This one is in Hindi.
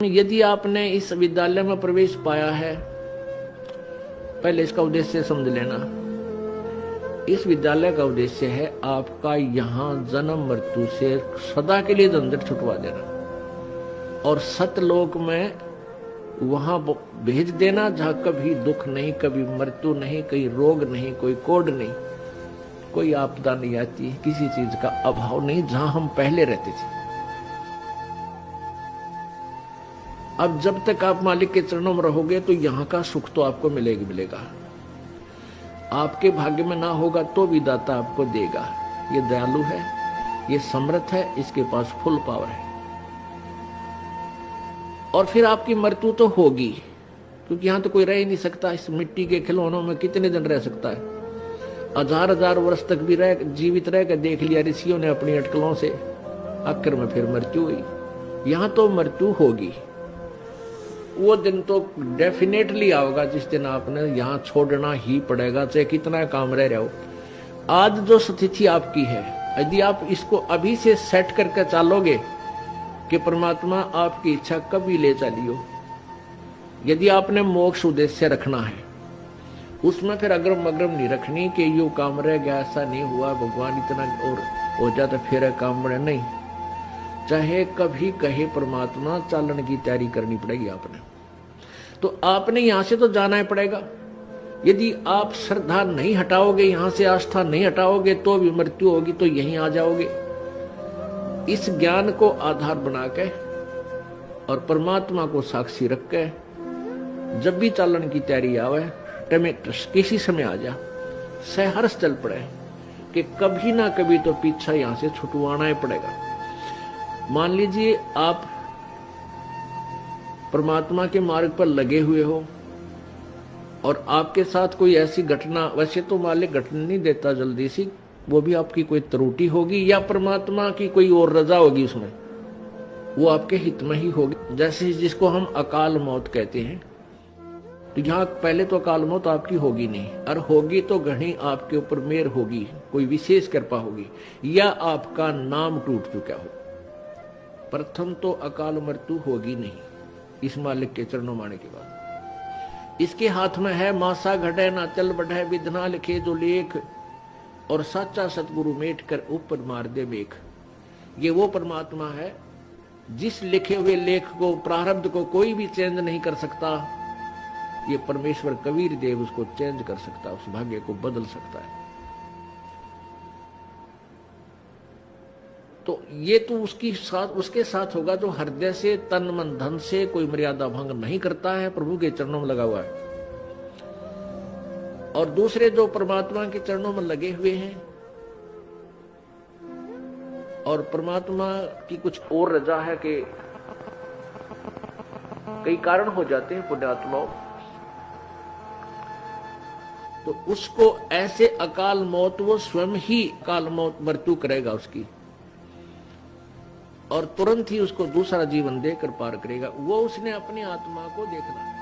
यदि आपने इस विद्यालय में प्रवेश पाया है, पहले इसका उद्देश्य समझ लेना। इस विद्यालय का उद्देश्य है आपका यहाँ जन्म मृत्यु से सदा के लिए झंझट छुटवा देना और सतलोक में वहां भेज देना जहां कभी दुख नहीं, कभी मृत्यु नहीं, कोई रोग नहीं, कोई कोड नहीं, कोई आपदा नहीं आती, किसी चीज का अभाव नहीं, जहां हम पहले रहते थे। अब जब तक आप मालिक के चरणों में रहोगे तो यहाँ का सुख तो आपको मिलेगा मिलेगा। आपके भाग्य में ना होगा तो भी दाता आपको देगा। ये दयालु है, ये समर्थ है, इसके पास फुल पावर है। और फिर आपकी मृत्यु तो होगी, क्योंकि यहां तो कोई रह ही नहीं सकता। इस मिट्टी के खिलौनों में कितने दिन रह सकता है? हजार हजार वर्ष तक भी रह जीवित रह कर देख लिया ऋषियों ने अपनी अटकलों से, आखिर में फिर मृत्यु हुई। यहां तो मृत्यु होगी। वो दिन तो डेफिनेटली आओगा जिस दिन आपने यहां छोड़ना ही पड़ेगा, चाहे कितना काम रह रहा हो। आज जो स्थिति आपकी है, यदि आप इसको अभी से सेट करके चलोगे कि परमात्मा आपकी इच्छा कभी ले चलियो, यदि आपने मोक्ष उद्देश्य रखना है, उसमें फिर अग्रम अग्रम नहीं रखनी कि यू काम रह गया, ऐसा नहीं हुआ, भगवान इतना और हो जाता फिर काम बड़े नहीं। चाहे कभी कहे परमात्मा, चालन की तैयारी करनी पड़ेगी आपने। तो आपने यहां से तो जाना ही पड़ेगा। यदि आप श्रद्धा नहीं हटाओगे, यहां से आस्था नहीं हटाओगे, तो भी मृत्यु होगी, तो यहीं आ जाओगे। इस ज्ञान को आधार बना के और परमात्मा को साक्षी रख के जब भी चालन की तैयारी आवे, किसी समय आ जा, सहर्ष चल पड़े कि कभी ना कभी तो पीछा यहां से छुटवाना ही पड़ेगा। मान लीजिए आप परमात्मा के मार्ग पर लगे हुए हो और आपके साथ कोई ऐसी घटना, वैसे तो मालिक घटना नहीं देता जल्दी सी, वो भी आपकी कोई त्रुटि होगी या परमात्मा की कोई और रजा होगी, उसमें वो आपके हित में ही होगी। जैसे जिसको हम अकाल मौत कहते हैं, तो यहाँ पहले तो अकाल मौत आपकी होगी नहीं, और होगी तो घनी आपके ऊपर मेहर होगी, कोई विशेष कृपा होगी, या आपका नाम टूट चुका हो। प्रथम तो अकाल मृत्यु होगी नहीं इस मालिक के चरणों माने के बाद। इसके हाथ में है मासा घटे ना चल बढ़े, विधना लिखे जो लेख, और साचा सतगुरु मेट कर ऊपर मार दे मेघ। ये वो परमात्मा है जिस लिखे हुए लेख को, प्रारब्ध को कोई भी चेंज नहीं कर सकता। ये परमेश्वर कबीर देव उसको चेंज कर सकता, उस भाग्य को बदल सकता है। तो ये तो उसके साथ होगा जो हृदय से, तन मन धन से कोई मर्यादा भंग नहीं करता है, प्रभु के चरणों में लगा हुआ है। और दूसरे जो परमात्मा के चरणों में लगे हुए हैं और परमात्मा की कुछ और रजा है कि कई कारण हो जाते हैं पुण्यात्माओं, तो उसको ऐसे अकाल मौत, वो स्वयं ही अकाल मौत मृत्यु करेगा उसकी, और तुरंत ही उसको दूसरा जीवन देकर पार करेगा। वो उसने अपनी आत्मा को देखना है।